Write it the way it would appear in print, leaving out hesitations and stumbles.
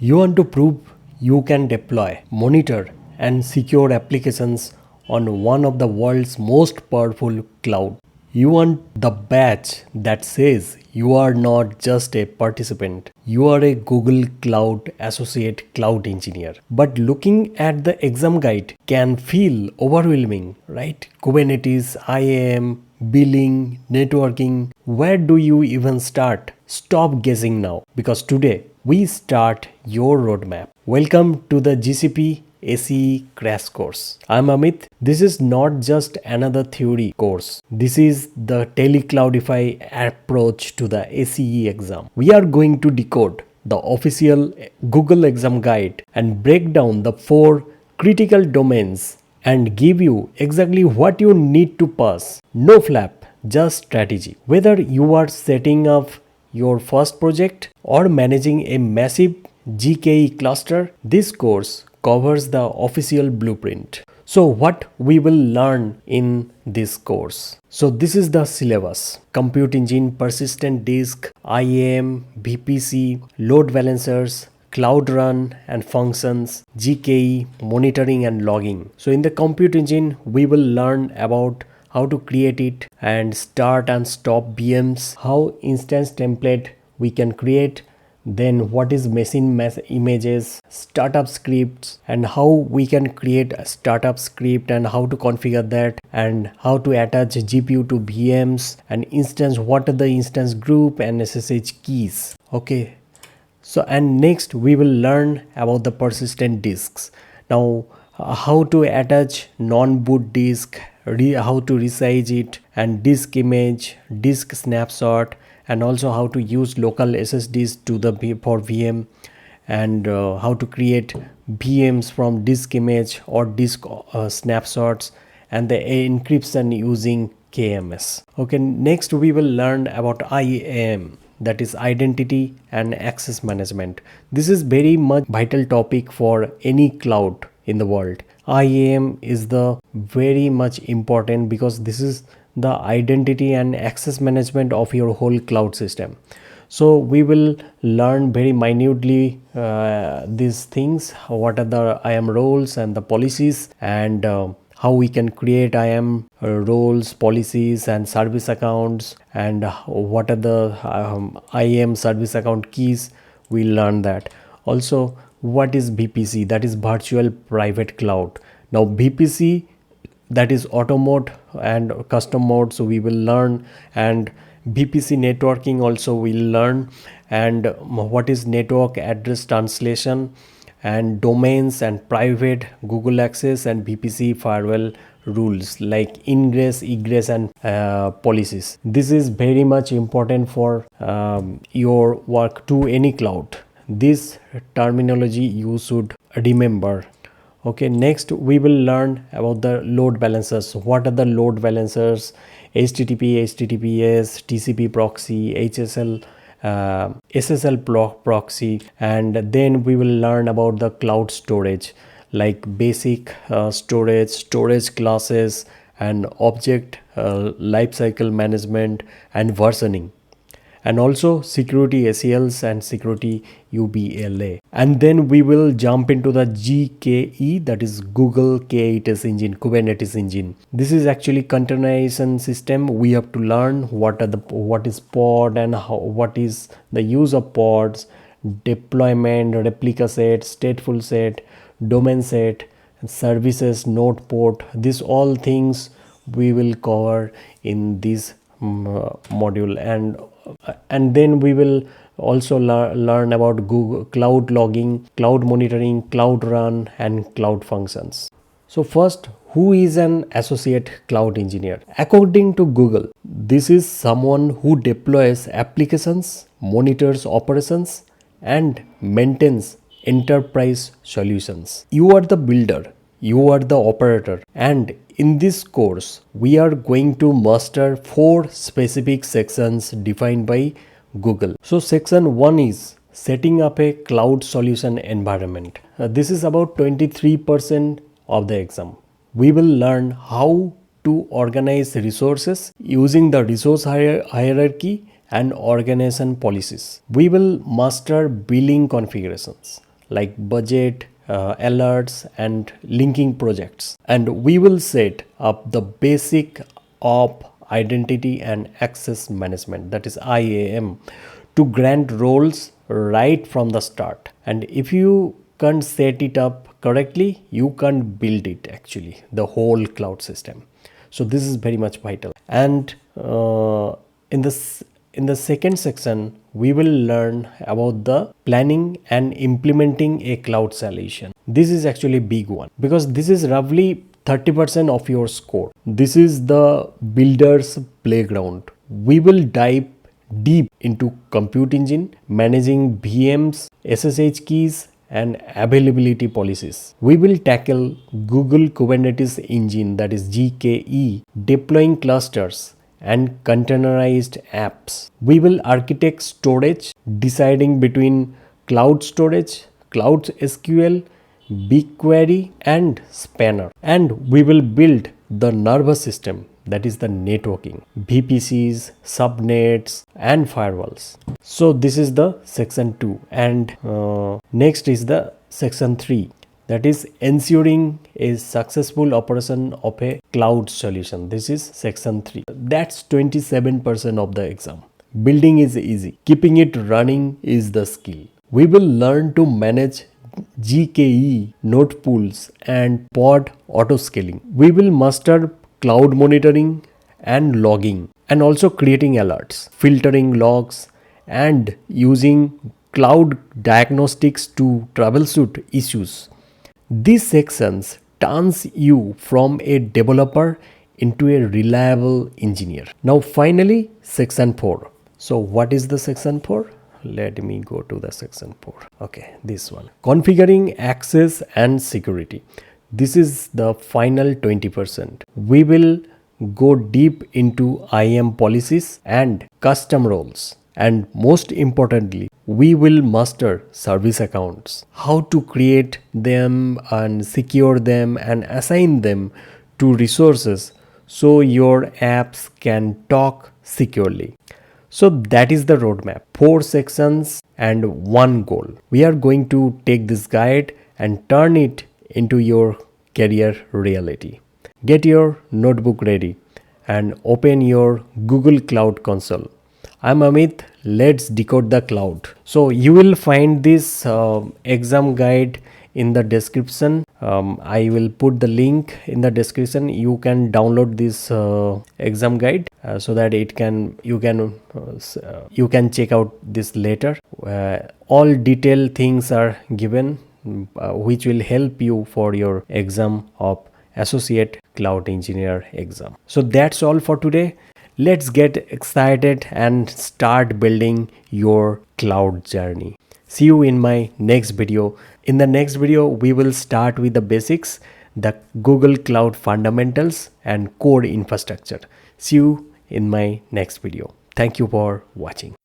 You want to prove you can deploy, monitor, and secure applications on one of the world's most powerful cloud. You want the badge that says you are not just a participant, you are a Google Cloud Associate Cloud Engineer. But looking at the exam guide can feel overwhelming, right? Kubernetes, IAM, billing, networking. Where do you even start? Stop guessing now, because today we start your roadmap. Welcome to the GCP ACE crash course. I'm Amit. This is not just another theory course. This is the TeleCloudify approach to the ACE exam. We are going to decode the official Google exam guide and break down the 4 critical domains and give you exactly what you need to pass. No flap, just strategy. Whether you are setting up your first project or managing a massive GKE cluster, this course covers the official blueprint. So what we will learn in this course? So this is the syllabus: compute engine, persistent disk, IAM, VPC, load balancers, cloud run and functions, GKE, monitoring and logging. So in the compute engine, we will learn about how to create it and start and stop VMs, how instance template we can create, then what is machine images, startup scripts, and how we can create a startup script and how to configure that, and how to attach GPU to VMs, and instance, what are the instance group and SSH keys. Okay. So and next we will learn about the persistent disks. Now how to attach non-boot disk, how to resize it, and disk image, disk snapshot, and also how to use local SSDs to the for VM, and how to create VMs from disk image or disk snapshots, and the encryption using KMS. Okay, next we will learn about IAM, that is identity and access management. This is very much vital topic for any cloud in the world. IAM is the very much important because this is the identity and access management of your whole cloud system. So we will learn very minutely these things, what are the IAM roles and the policies, and how we can create IAM roles, policies, and service accounts, and what are the IAM service account keys. We learn that. Also, what is VPC, that is virtual private cloud. Now VPC, that is auto mode and custom mode, so we will learn, and VPC networking also we'll learn, and what is network address translation, and domains and private Google access, and VPC firewall rules like ingress, egress, and policies. This is very much important for your work to any cloud. This terminology you should remember. Okay, next we will learn about the load balancers. What are the load balancers? HTTP, HTTPS, TCP proxy, HSL, SSL proxy, and then we will learn about the cloud storage like basic storage classes, and object lifecycle management and versioning, and also security ACLs and security UBLA. And then we will jump into the GKE, that is Google K8s engine, Kubernetes engine. This is actually containerization system. We have to learn what is pod, and what is the use of pods, deployment, replica set, stateful set, domain set, services, node port. These all things we will cover in this module, and then we will also learn about Google cloud logging, cloud monitoring, cloud run, and cloud functions. So first, who is an associate cloud engineer? According to Google, this is someone who deploys applications, monitors operations, and maintains enterprise solutions. You are the builder, you are the operator, and in this course we are going to master 4 specific sections defined by Google. So section 1 is setting up a cloud solution environment. This is about 23% of the exam. We will learn how to organize resources using the resource hierarchy and organization policies. We will master billing configurations, like budget, alerts, and linking projects. And we will set up the basic op identity and access management, that is IAM, to grant roles right from the start. And if you can't set it up correctly, you can't build it actually, the whole cloud system. So this is very much vital. And in the second section, we will learn about the planning and implementing a cloud solution. This is actually a big one because this is roughly 30% of your score. This is the builder's playground. We will dive deep into compute engine, managing VMs, SSH keys, and availability policies. We will tackle Google Kubernetes engine, that is GKE, deploying clusters and containerized apps. We will architect storage, deciding between cloud storage, cloud SQL, BigQuery, and Spanner. And we will build the nervous system, that is the networking, VPCs, subnets, and firewalls. So this is the section 2, and next is the section 3, that is ensuring a successful operation of a cloud solution. This is section 3. That's 27% of the exam. Building is easy, keeping it running is the skill. We will learn to manage GKE, node pools, and pod autoscaling. We will master cloud monitoring and logging, and also creating alerts, filtering logs, and using cloud diagnostics to troubleshoot issues. These sections turns you from a developer into a reliable engineer. Now finally, section 4. So what is the section 4? Let me go to the section 4. Okay, this one. Configuring access and security. This is the final 20%. We will go deep into IAM policies and custom roles. And most importantly, we will master service accounts, how to create them and secure them and assign them to resources so your apps can talk securely. So that is the roadmap. 4 sections and 1 goal. We are going to take this guide and turn it into your career reality. Get your notebook ready and open your Google Cloud Console. I'm Amit. Let's decode the cloud. So you will find this exam guide in the description. I will put the link in the description. You can download this exam guide so that you can check out this later. All detailed things are given which will help you for your exam of Associate Cloud Engineer exam. So that's all for today. Let's get excited and start building your cloud journey. See you in my next video. In the next video, we will start with the basics, the Google Cloud fundamentals and core infrastructure. See you in my next video. Thank you for watching.